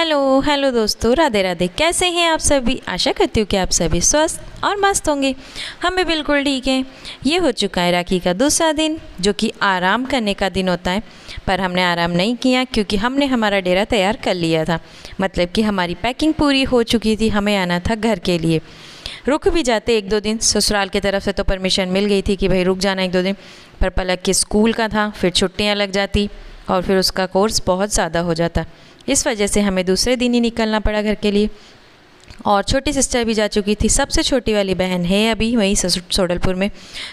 Hello hello दोस्तों, राधे राधे। कैसे हैं आप सभी? आशा करती हूँ कि आप सभी स्वस्थ और मस्त होंगे। हम भी बिल्कुल ठीक हैं। ये हो चुका है राखी का दूसरा दिन, जो कि आराम करने का दिन होता है। पर हमने आराम नहीं किया क्योंकि हमने हमारा डेरा तैयार कर लिया था। मतलब कि हमारी पैकिंग पूरी हो चुकी थी, हमें आना था घर के लिए। रुक भी जाते एक दो दिन, ससुराल की तरफ से तो परमिशन मिल गई थी कि भाई रुक जाना एक दो दिन। पर पलक के स्कूल का था, फिर छुट्टियाँ लग जाती और फिर उसका कोर्स बहुत ज़्यादा हो जाता। इस वजह से हमें दूसरे दिन ही निकलना पड़ा घर के लिए। और छोटी सिस्टर भी जा चुकी थी। सबसे छोटी वाली बहन है अभी वहीं सोडलपुर में,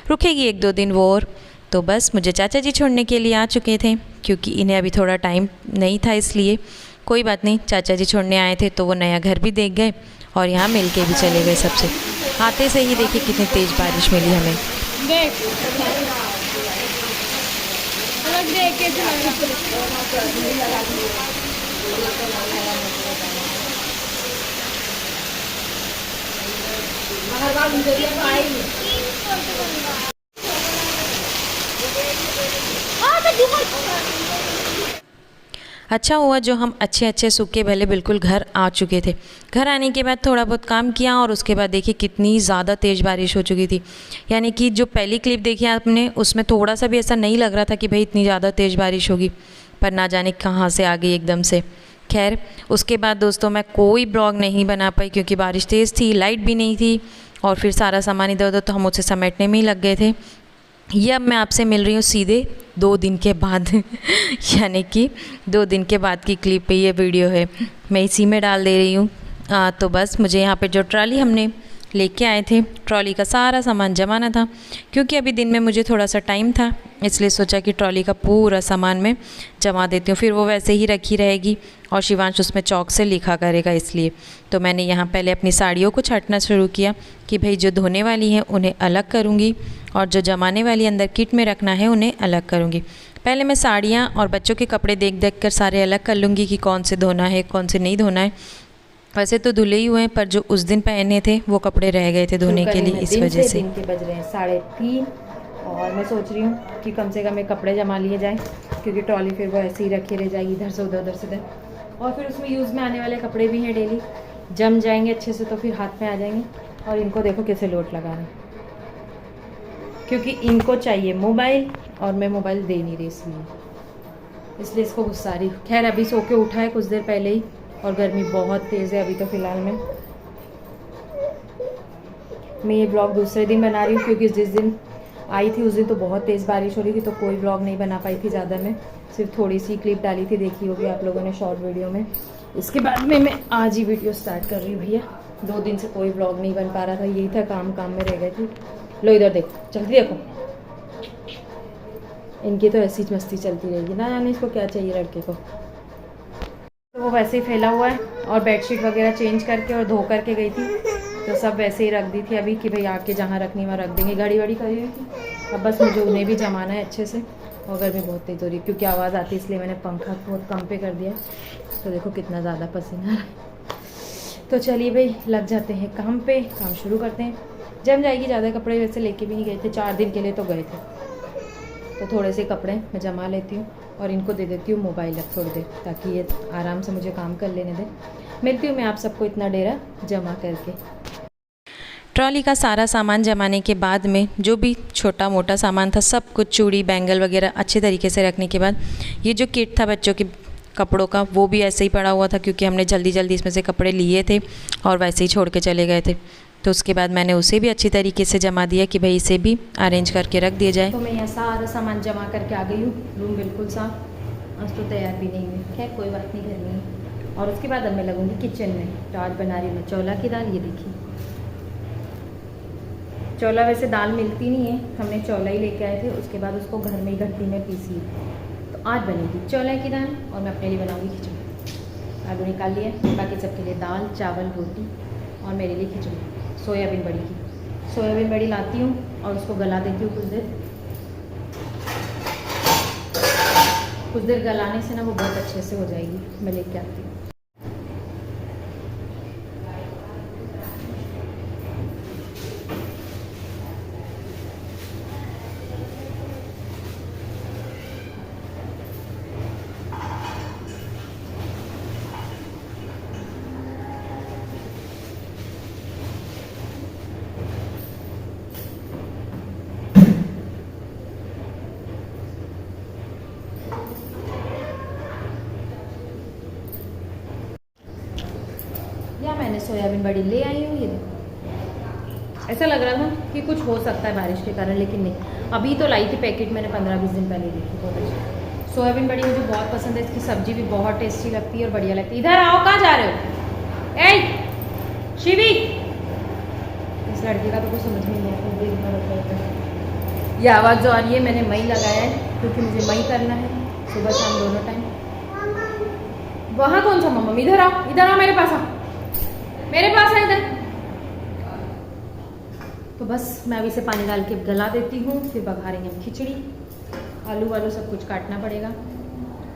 रुकेगी एक दो दिन वो। और तो बस मुझे चाचा जी छोड़ने के लिए आ चुके थे, क्योंकि इन्हें अभी थोड़ा टाइम नहीं था, इसलिए कोई बात नहीं। चाचा जी छोड़ने आए थे तो वो नया घर भी देख गए और यहाँ मिल के भी चले गए सबसे। आते से ही देखिए कितनी तेज़ बारिश मिली हमें। अच्छा हुआ जो हम अच्छे अच्छे सूखे भले बिल्कुल घर आ चुके थे। घर आने के बाद थोड़ा बहुत काम किया और उसके बाद देखिए कितनी ज़्यादा तेज़ बारिश हो चुकी थी। यानी कि जो पहली क्लिप देखी आपने उसमें थोड़ा सा भी ऐसा नहीं लग रहा था कि भाई इतनी ज़्यादा तेज़ बारिश होगी, पर ना जाने कहाँ से आ गई एकदम से। खैर उसके बाद दोस्तों मैं कोई ब्लॉग नहीं बना पाई क्योंकि बारिश तेज़ थी, लाइट भी नहीं थी और फिर सारा सामान इधर उधर तो हम उसे समेटने में ही लग गए थे। ये अब मैं आपसे मिल रही हूँ सीधे 2 दिन के बाद यानी कि 2 दिन के बाद की क्लिप पे ये वीडियो है, मैं इसी में डाल दे रही हूँ। तो बस मुझे यहाँ पे जो ट्रॉली हमने लेके आए थे, ट्रॉली का सारा सामान जमाना था, क्योंकि अभी दिन में मुझे थोड़ा सा टाइम था, इसलिए सोचा कि ट्रॉली का पूरा सामान मैं जमा देती हूँ, फिर वो वैसे ही रखी रहेगी और शिवांश उसमें चौक से लिखा करेगा। इसलिए तो मैंने यहाँ पहले अपनी साड़ियों को छाँटना शुरू किया कि भाई जो धोने वाली हैं उन्हें अलग करूँगी और जो जमाने वाली अंदर किट में रखना है उन्हें अलग करूँगी। पहले मैं साड़ियाँ और बच्चों के कपड़े देख देख कर सारे अलग कर लूँगी कि कौन से धोना है कौन से नहीं धोना है। वैसे तो धुले ही हुए हैं, पर जो उस दिन पहने थे वो कपड़े रह गए थे धोने के लिए, इस वजह से। दिन के बज रहे हैं 3:30 और मैं सोच रही हूँ कि कम से कम एक कपड़े जमा लिए जाएँ, क्योंकि ट्रॉली फिर वो ऐसे ही रखी रह जाएगी इधर से उधर से उधर। और फिर उसमें यूज़ में आने वाले कपड़े भी हैं, डेली जम जाएंगे अच्छे से तो फिर हाथ में आ जाएंगे। और इनको देखो कैसे लोट लगा रहे हैं, क्योंकि इनको चाहिए मोबाइल और मैं मोबाइल दे नहीं रही, इसलिए इसको गुस्सा आ रही। खैर अभी सो के उठा है कुछ देर पहले ही और गर्मी बहुत तेज़ है अभी तो फ़िलहाल में। मैं ये ब्लॉग दूसरे दिन बना रही हूँ क्योंकि जिस दिन आई थी उस दिन तो बहुत तेज़ बारिश हो रही थी, तो कोई ब्लॉग नहीं बना पाई थी ज़्यादा। मैं सिर्फ थोड़ी सी क्लिप डाली थी, देखी होगी आप लोगों ने शॉर्ट वीडियो में। इसके बाद में मैं आज ही वीडियो स्टार्ट कर रही हूँ भैया। 2 दिन से कोई ब्लॉग नहीं बन पा रहा था, यही था, काम काम में रह गए थे। लो इधर देखो, जल्दी देखो, इनकी तो ऐसी मस्ती चलती रहेगी, ना जाने इसको क्या चाहिए लड़के को। तो वो वैसे ही फैला हुआ है और बेडशीट वगैरह चेंज करके और धो करके गई थी, तो सब वैसे ही रख दी थी अभी कि भाई आके जहाँ रखनी वहाँ रख देंगे। घड़ी वड़ी करी हुई थी, अब बस मुझे उन्हें भी जमाना है अच्छे से। और गर्मी बहुत तेज़ हो रही है क्योंकि आवाज़ आती है, इसलिए मैंने पंखा बहुत कम पे कर दिया। तो देखो कितना ज़्यादा पसीना आ रहा है। तो चलिए भाई लग जाते हैं काम पे, काम शुरू करते हैं। जम जाएगी। ज़्यादा कपड़े वैसे लेके भी नहीं गए थे, 4 दिन के लिए तो गए थे, तो थोड़े से कपड़े मैं जमा लेती हूँ और इनको दे देती हूँ मोबाइल अब थोड़ी देर, ताकि ये आराम से मुझे काम कर लेने दें। मिलती हूँ मैं आप सबको इतना डेरा जमा करके। ट्रॉली का सारा सामान जमाने के बाद में जो भी छोटा मोटा सामान था, सब कुछ चूड़ी बैंगल वगैरह अच्छे तरीके से रखने के बाद, ये जो किट था बच्चों के कपड़ों का वो भी ऐसे ही पड़ा हुआ था, क्योंकि हमने जल्दी जल्दी इसमें से कपड़े लिए थे और वैसे ही छोड़ के चले गए थे। तो उसके बाद मैंने उसे भी अच्छी तरीके से जमा दिया कि भाई इसे भी अरेंज करके रख दिया जाए। तो मैं यहाँ सारा सामान जमा करके आ गई हूँ, रूम बिल्कुल साफ। आज तो तैयार भी नहीं हुई, खैर कोई बात नहीं, घर में। और उसके बाद अब मैं लगूंगी किचन में। तो आज बना रही हूँ मैं चौला की दाल। ये देखिए चौला, वैसे दाल मिलती नहीं है, हमने चौला ही लेके आए थे, उसके बाद उसको घर में ही घंटी में पीसी। तो आज बनेगी चौला की दाल और मैं अपने लिए बनाऊँगी खिचड़ी। आलू निकाल लिया, बाकी सबके लिए दाल चावल रोटी और मेरे लिए खिचड़ी सोयाबीन बड़ी की। सोयाबीन बड़ी लाती हूँ और उसको गला देती हूँ कुछ देर गलाने से ना वो बहुत अच्छे से हो जाएगी। मैं लेके आती हूँ। सोयाबीन बड़ी ले आई हूँ। ये देखो, ऐसा लग रहा था कि कुछ हो सकता है बारिश के कारण, लेकिन नहीं। अभी तो लाई थी पैकेट, मैंने 15-20 दिन पहले ली थी। बहुत अच्छी सोयाबीन बड़ी मुझे बहुत पसंद है। इसकी सब्जी भी बहुत टेस्टी लगती है और बढ़िया लगती है। इधर आओ, कहाँ जा रहे हो? ए शिवी, इस लड़के का तो कुछ समझ में नहीं आता। ये आवाज़ जो आ रही है, मैंने मई लगाया है क्योंकि मुझे मई करना है सुबह शाम दोनों टाइम। वहाँ कौन सा मम्मा? इधर आओ, इधर आओ, मेरे पास आओ, मेरे पास है इधर। तो बस मैं अभी से पानी डाल के गला देती हूँ, फिर बघारेंगे हम खिचड़ी। आलू वालू सब कुछ काटना पड़ेगा,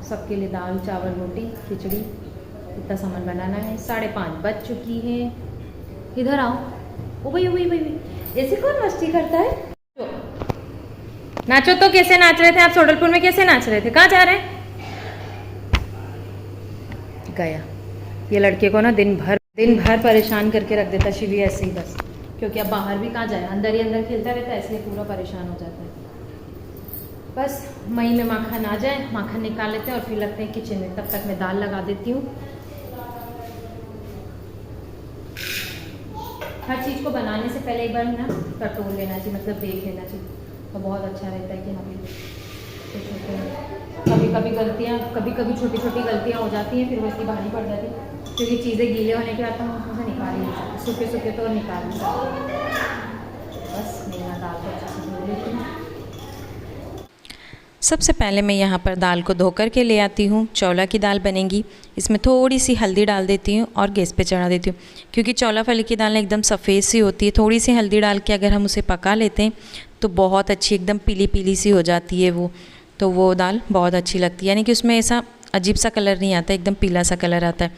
सबके लिए दाल चावल रोटी खिचड़ी, इतना सामान बनाना है। 5:30 बज चुकी है। इधर आओ। ओ भाई, ओ भाई, भाई, ऐसे कौन मस्ती करता है? नाचो तो कैसे नाच रहे थे आप? सोडलपुर में कैसे नाच रहे थे? कहाँ जा रहे हैं? गया। ये लड़के को ना दिन भर परेशान करके रख देता शिवी ऐसे ही बस, क्योंकि अब बाहर भी कहाँ जाए, अंदर ही अंदर खेलता रहता है, इसलिए पूरा परेशान हो जाता है। बस मई में माखन आ जाए, माखन निकाल लेते हैं और फिर लगते हैं किचन में। तब तक मैं दाल लगा देती हूँ। हर चीज़ को बनाने से पहले एक बार ना टटोल लेना चाहिए, मतलब देख लेना चाहिए, तो बहुत अच्छा रहता है कि हाँ कभी कभी गलतियाँ, कभी छोटी छोटी गलतियाँ हो जाती हैं, फिर वो इतनी भारी पड़ जाती है, क्योंकि चीज़ें गीले होने के बाद तो हम उसमें से निकाल ही नहीं सकते, सूखे सूखे तो निकाल नहीं सकते। बस मैं दाल को अच्छे से धो लेती हूँ। सबसे पहले मैं यहाँ पर दाल को धो कर के ले आती हूँ। चौला की दाल बनेगी, इसमें थोड़ी सी हल्दी डाल देती हूँ और गैस पे चढ़ा देती हूँ, क्योंकि चौला फली की दाल एकदम सफ़ेद सी होती है। थोड़ी सी हल्दी डाल के अगर हम उसे पका लेते हैं तो बहुत अच्छी एकदम पीली पीली सी हो जाती है वो, तो वो दाल बहुत अच्छी लगती है। यानी कि उसमें ऐसा अजीब सा कलर नहीं आता, एकदम पीला सा कलर आता है,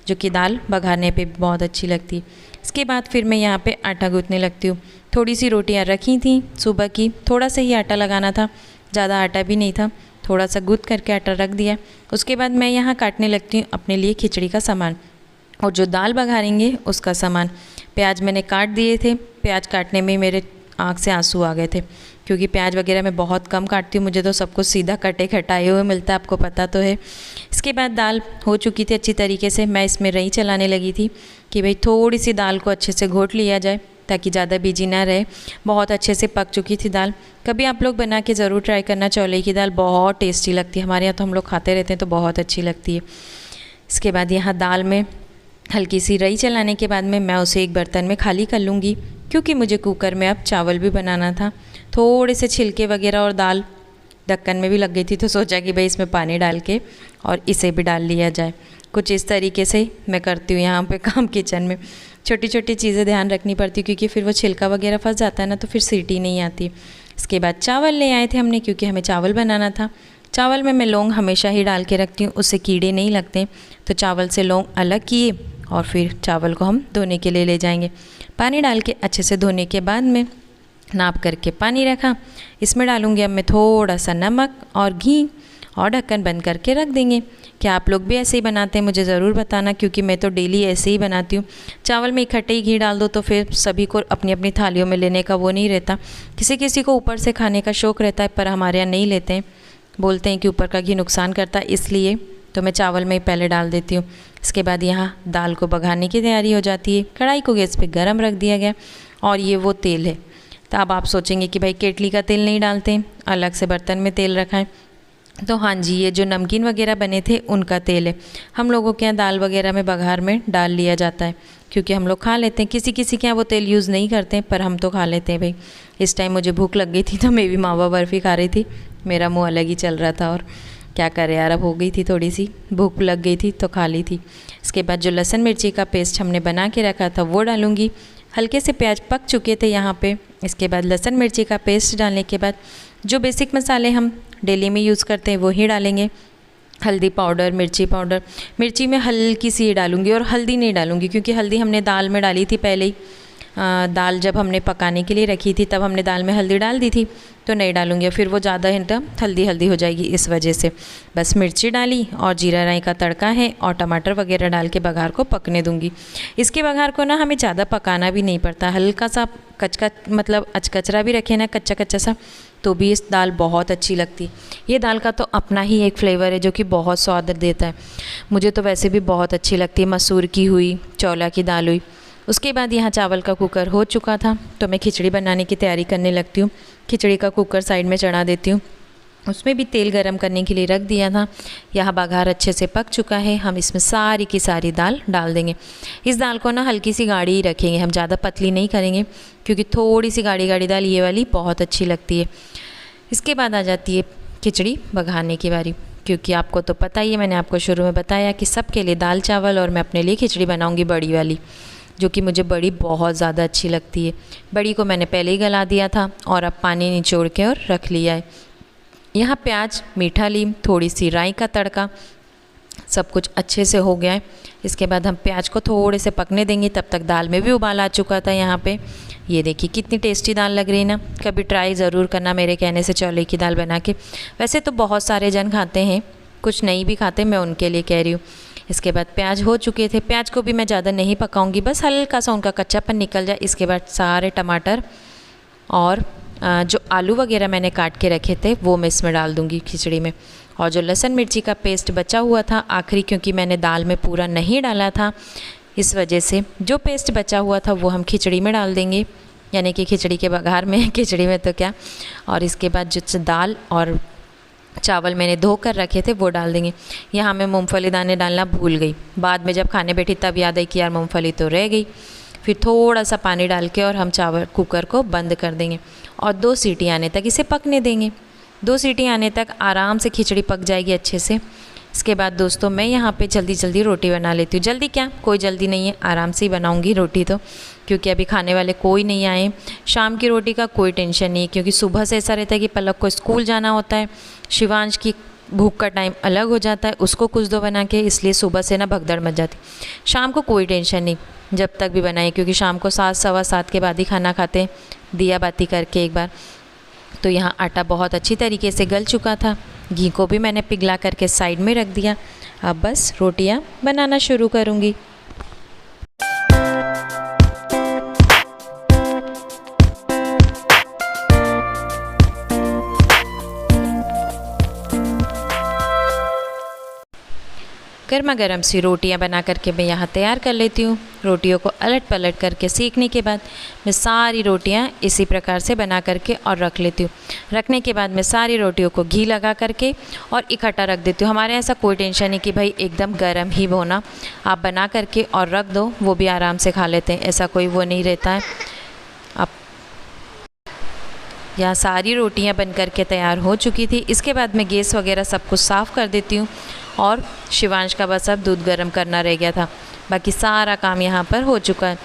जो कि दाल बघारने पे बहुत अच्छी लगती है। इसके बाद फिर मैं यहाँ पे आटा गूँथने लगती हूँ। थोड़ी सी रोटियाँ रखी थी सुबह की, थोड़ा सा ही आटा लगाना था, ज़्यादा आटा भी नहीं था, थोड़ा सा गूँथ करके आटा रख दिया। उसके बाद मैं यहाँ काटने लगती हूँ अपने लिए खिचड़ी का सामान और जो दाल बघारेंगे उसका सामान। प्याज मैंने काट दिए थे, प्याज काटने में मेरे आँख से आंसू आ गए थे, क्योंकि प्याज वगैरह मैं बहुत कम काटती हूँ, मुझे तो सब कुछ सीधा कटे कटाए हुए मिलता है, आपको पता तो है। इसके बाद दाल हो चुकी थी अच्छी तरीके से, मैं इसमें रही चलाने लगी थी कि भाई थोड़ी सी दाल को अच्छे से घोट लिया जाए ताकि ज़्यादा बीजी ना रहे। बहुत अच्छे से पक चुकी थी दाल। कभी आप लोग बना के ज़रूर ट्राई करना, चौले की दाल बहुत टेस्टी लगती है, हमारे यहाँ तो हम लोग खाते रहते हैं, तो बहुत अच्छी लगती है। इसके बाद यहाँ दाल में हल्की सी रई चलाने के बाद में मैं उसे एक बर्तन में खाली कर लूँगी, क्योंकि मुझे कुकर में अब चावल भी बनाना था। थोड़े से छिलके वगैरह और दाल ढक्कन में भी लग गई थी, तो सोचा कि भाई इसमें पानी डाल के और इसे भी डाल लिया जाए। कुछ इस तरीके से मैं करती हूँ यहाँ पे काम किचन में। छोटी छोटी चीज़ें ध्यान रखनी पड़ती, क्योंकि फिर वो छिलका वगैरह फंस जाता है ना, तो फिर सीटी नहीं आती। इसके बाद चावल ले आए थे हमने, क्योंकि हमें चावल बनाना था। चावल में मैं लौंग हमेशा ही डाल के रखती हूँ, उससे कीड़े नहीं लगते, तो चावल से लौंग अलग किए और फिर चावल को हम धोने के लिए ले जाएंगे। पानी डाल के अच्छे से धोने के बाद में नाप करके पानी रखा। इसमें डालूँगी अब मैं थोड़ा सा नमक और घी और ढक्कन बंद करके रख देंगे। क्या आप लोग भी ऐसे ही बनाते हैं? मुझे ज़रूर बताना, क्योंकि मैं तो डेली ऐसे ही बनाती हूँ। चावल में इकट्ठे ही घी डाल दो तो फिर सभी को अपनी अपनी थालियों में लेने का वो नहीं रहता। किसी किसी को ऊपर से खाने का शौक़ रहता है, पर हमारे यहाँ नहीं लेते हैं, बोलते हैं कि ऊपर का घी नुकसान करता है, इसलिए तो मैं चावल में ही पहले डाल देती हूँ। इसके बाद यहाँ दाल को बघारने की तैयारी हो जाती है। कढ़ाई को गैस पे गरम रख दिया गया और ये वो तेल है। तो अब आप सोचेंगे कि भाई केटली का तेल नहीं डालते, अलग से बर्तन में तेल रखा है, तो हाँ जी, ये जो नमकीन वगैरह बने थे उनका तेल है। हम लोगों के यहाँ दाल वगैरह में बघार में डाल लिया जाता है, क्योंकि हम लोग खा लेते हैं। किसी किसी के यहाँ वो तेल यूज़ नहीं करते हैं, पर हम तो खा लेते हैं भाई। इस टाइम मुझे भूख लग गई थी, तो मैं भी मावा बर्फ़ी खा रही थी, मेरा मुँह अलग ही चल रहा था। और क्या करें यार, अब हो गई थी थोड़ी सी भूख लग गई थी तो खा ली थी। इसके बाद जो लहसुन मिर्ची का पेस्ट हमने बना के रखा था वो डालूँगी। हल्के से प्याज पक चुके थे यहाँ पे। इसके बाद लहसुन मिर्ची का पेस्ट डालने के बाद जो बेसिक मसाले हम डेली में यूज़ करते हैं वो ही डालेंगे। हल्दी पाउडर, मिर्ची पाउडर, मिर्ची में हल्की सी डालूँगी और हल्दी नहीं डालूँगी, क्योंकि हल्दी हमने दाल में डाली थी पहले ही। दाल जब हमने पकाने के लिए रखी थी तब हमने दाल में हल्दी डाल दी थी, तो नहीं डालूँगी, फिर वो ज़्यादा हिंटा हल्दी हल्दी हो जाएगी, इस वजह से। बस मिर्ची डाली और जीरा राई का तड़का है और टमाटर वगैरह डाल के बघार को पकने दूँगी। इसके बघार को ना हमें ज़्यादा पकाना भी नहीं पड़ता, हल्का सा कचका मतलब अचकचरा भी रखे ना, कच्चा कच्चा सा, तो भी इस दाल बहुत अच्छी लगती है। ये दाल का तो अपना ही एक फ्लेवर है जो कि बहुत स्वाद देता है। मुझे तो वैसे भी बहुत अच्छी लगती है, मसूर की हुई, चौला की दाल हुई। उसके बाद यहाँ चावल का कुकर हो चुका था तो मैं खिचड़ी बनाने की तैयारी करने लगती हूँ। खिचड़ी का कुकर साइड में चढ़ा देती हूँ। उसमें भी तेल गरम करने के लिए रख दिया था। यहाँ बघार अच्छे से पक चुका है। हम इसमें सारी की सारी दाल डाल देंगे। इस दाल को ना हल्की सी गाढ़ी ही रखेंगे, हम ज़्यादा पतली नहीं करेंगे क्योंकि थोड़ी सी गाढ़ी गाढ़ी दाल ये वाली बहुत अच्छी लगती है। इसके बाद आ जाती है खिचड़ी बघारने की बारी, क्योंकि आपको तो पता ही है, मैंने आपको शुरू में बताया कि सबके लिए दाल चावल और मैं अपने लिए खिचड़ी बनाऊँगी बड़ी वाली, जो कि मुझे बड़ी बहुत ज़्यादा अच्छी लगती है। बड़ी को मैंने पहले ही गला दिया था और अब पानी निचोड़ के और रख लिया है। यहाँ प्याज, मीठा लीम, थोड़ी सी राई का तड़का, सब कुछ अच्छे से हो गया है। इसके बाद हम प्याज को थोड़े से पकने देंगे। तब तक दाल में भी उबाल आ चुका था। यहाँ पे ये देखिए कितनी टेस्टी दाल लग रही है ना। कभी ट्राई ज़रूर करना मेरे कहने से चौले की दाल बना के। वैसे तो बहुत सारे जन खाते हैं, कुछ नहीं भी खाते, मैं उनके लिए कह रही हूँ। इसके बाद प्याज हो चुके थे। प्याज को भी मैं ज़्यादा नहीं पकाऊंगी, बस हल्का सा उनका कच्चापन निकल जाए। इसके बाद सारे टमाटर और जो आलू वगैरह मैंने काट के रखे थे वो मैं इसमें डाल दूँगी खिचड़ी में। और जो लहसुन मिर्ची का पेस्ट बचा हुआ था आखिरी, क्योंकि मैंने दाल में पूरा नहीं डाला था, इस वजह से जो पेस्ट बचा हुआ था वो हम खिचड़ी में डाल देंगे, यानी कि खिचड़ी के बघार में, खिचड़ी में तो क्या। और इसके बाद जो दाल और चावल मैंने धो कर रखे थे वो डाल देंगे। यहाँ मैं मूंगफली दाने डालना भूल गई, बाद में जब खाने बैठी तब याद आई कि यार मूंगफली तो रह गई। फिर थोड़ा सा पानी डाल के और हम चावल कुकर को बंद कर देंगे और 2 सीटी आने तक इसे पकने देंगे। 2 सीटी आने तक आराम से खिचड़ी पक जाएगी अच्छे से। इसके बाद दोस्तों मैं यहाँ पे जल्दी जल्दी रोटी बना लेती हूँ। जल्दी क्या, कोई जल्दी नहीं है, आराम से ही बनाऊँगी रोटी तो, क्योंकि अभी खाने वाले कोई नहीं आए। शाम की रोटी का कोई टेंशन नहीं है, क्योंकि सुबह से ऐसा रहता है कि पलक को स्कूल जाना होता है, शिवांश की भूख का टाइम अलग हो जाता है, उसको कुछ दो बना के, इसलिए सुबह से ना भगदड़ मच जाती। शाम को कोई टेंशन नहीं जब तक भी बनाए, क्योंकि शाम को 7, सवा 7 के बाद ही खाना खाते हैं, दिया बाती करके एक बार। तो यहाँ आटा बहुत अच्छी तरीके से गल चुका था। घी को भी मैंने पिघला करके साइड में रख दिया। अब बस रोटियाँ बनाना शुरू करूँगी। गर्मा गर्म सी रोटियां बना करके मैं यहाँ तैयार कर लेती हूँ। रोटियों को अलट पलट करके सेकने के बाद मैं सारी रोटियां इसी प्रकार से बना करके और रख लेती हूँ। रखने के बाद मैं सारी रोटियों को घी लगा करके और इकट्ठा रख देती हूँ। हमारे ऐसा कोई टेंशन नहीं कि भाई एकदम गर्म ही होना, आप बना करके और रख दो, वो भी आराम से खा लेते हैं, ऐसा कोई वो नहीं रहता है। अब यहाँ सारी रोटियाँ बन करके तैयार हो चुकी थी। इसके बाद मैं गैस वगैरह सब कुछ साफ़ कर देती हूँ और शिवांश का बस अब दूध गर्म करना रह गया था। बाकी सारा काम यहाँ पर हो चुका है।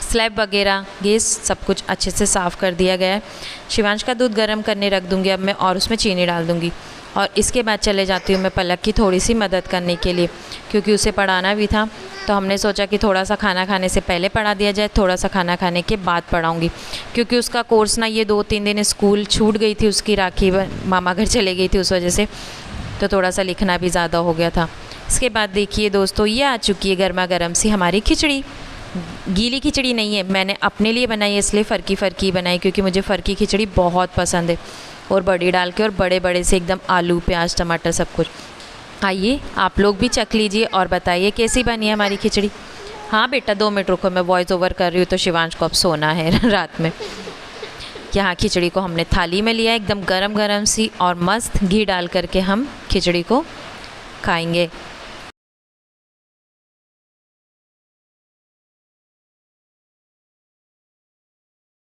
स्लैब वगैरह, गैस सब कुछ अच्छे से साफ़ कर दिया गया है। शिवांश का दूध गर्म करने रख दूँगी अब मैं, और उसमें चीनी डाल दूँगी। और इसके बाद चले जाती हूँ मैं पलक की थोड़ी सी मदद करने के लिए, क्योंकि उसे पढ़ाना भी था। तो हमने सोचा कि थोड़ा सा खाना खाने से पहले पढ़ा दिया जाए, थोड़ा सा खाना खाने के बाद पढ़ाऊँगी, क्योंकि उसका कोर्स ना ये 2-3 दिन स्कूल छूट गई थी, उसकी राखी मामा घर चले गई थी, उस वजह से तो थोड़ा सा लिखना भी ज़्यादा हो गया था। इसके बाद देखिए दोस्तों, ये आ चुकी है गर्मा गर्म सी हमारी खिचड़ी। गीली खिचड़ी नहीं है, मैंने अपने लिए बनाई है, इसलिए फ़रकी फ़रकी बनाई, क्योंकि मुझे फ़रकी खिचड़ी बहुत पसंद है, और बड़ी डाल के और बड़े बड़े से एकदम आलू प्याज टमाटर सब कुछ। आइए आप लोग भी चख लीजिए और बताइए कैसी बनी है हमारी खिचड़ी। हाँ बेटा 2 मिनट रुको, मैं वॉइस ओवर कर रही हूँ, तो शिवांश को अब सोना है रात में। यहाँ खिचड़ी को हमने थाली में लिया, एकदम गरम गरम सी, और मस्त घी डाल करके हम खिचड़ी को खाएंगे।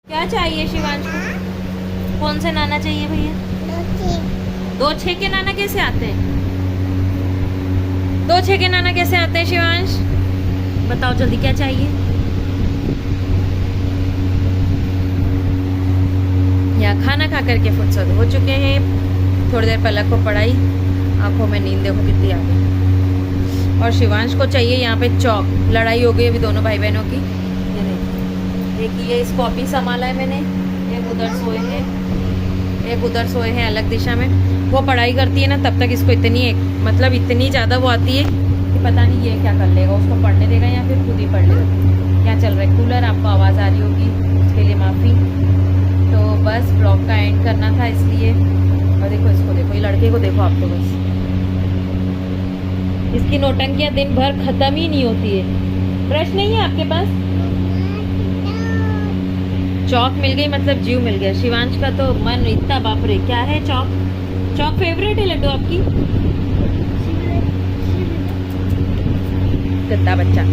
क्या चाहिए शिवांश को? कौन से नाना चाहिए भैया? 2 छेके नाना कैसे आते हैं? 2 छेके नाना कैसे आते हैं शिवांश? बताओ जल्दी क्या चाहिए? यहाँ खाना खा करके फुर्सत हो चुके हैं। थोड़ी देर पलक को पढ़ाई, आंखों में नींद देखो कितनी आ गई। और शिवांश को चाहिए यहाँ पे चौक। लड़ाई हो गई अभी दोनों भाई बहनों की। ये देखिए इस कॉपी संभाला है मैंने, एक उधर सोए हैं, एक उधर सोए हैं अलग दिशा में। वो पढ़ाई करती है ना, तब तक इसको मतलब इतनी ज़्यादा वो आती है कि पता नहीं ये क्या कर लेगा, उसको पढ़ने देगा या फिर खुद ही पढ़ लेगा। क्या चल रहा है? कूलर, आपको आवाज़ आ रही होगी, उसके लिए माफ़ी। तो बस ब्लॉग का एंड करना था इसलिए। और देखो इसको, देखो ये लड़के को देखो आप तो, बस इसकी नौटंकियां दिन भर खत्म ही नहीं होती है। ब्रश नहीं है आपके पास? चौक मिल गई मतलब जीव मिल गया। शिवांश का तो मन इतना, बाप रे क्या है चौक। चौक फेवरेट है लड्डू आपकी? गद्दा बच्चा।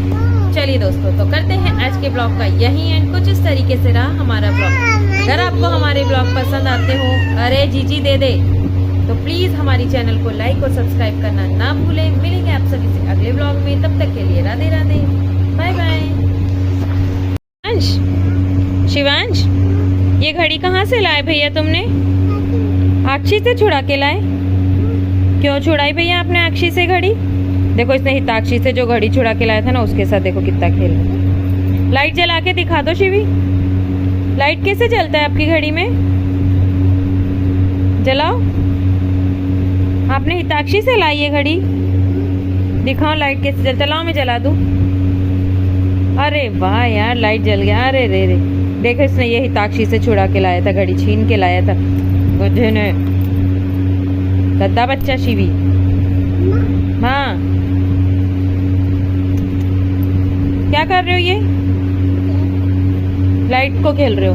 चलिए दोस्तों, तो करते हैं आज के ब्लॉग का यही एंड। कुछ इस तरीके से रहा हमारा ब्लॉग। अगर आपको हमारे ब्लॉग पसंद आते हो, अरे जीजी दे दे, तो प्लीज हमारी चैनल को लाइक और सब्सक्राइब करना ना भूलें। मिलेंगे आप सभी से अगले ब्लॉग में, तब तक के लिए राधे राधे, बाय बाय। शिवांश, ये घड़ी कहाँ से लाए भैया तुमने? अक्षी से छुड़ा के लाए? क्यों छुड़ाई भैया आपने अक्षी से घड़ी? देखो इसने हिताक्षी से जो घड़ी छुड़ा के लाया था ना, उसके साथ देखो कितना खेल रहा है। लाइट जला के दिखा दो शिवी, लाइट कैसे जलता है आपकी घड़ी में? जलाओ। आपने हिताक्षी से लाई है घड़ी, दिखाओ लाइट कैसे जलता। लाओ मैं जला दूं। अरे वाह यार, लाइट जल गया। अरे रे रे, देखो इसने ये हिताक्षी से छुड़ा के लाया था, घड़ी छीन के लाया था। बुझे ने गद्दा बच्चा शिवी। हाँ क्या कर रहे हो? ये लाइट को खेल रहे हो?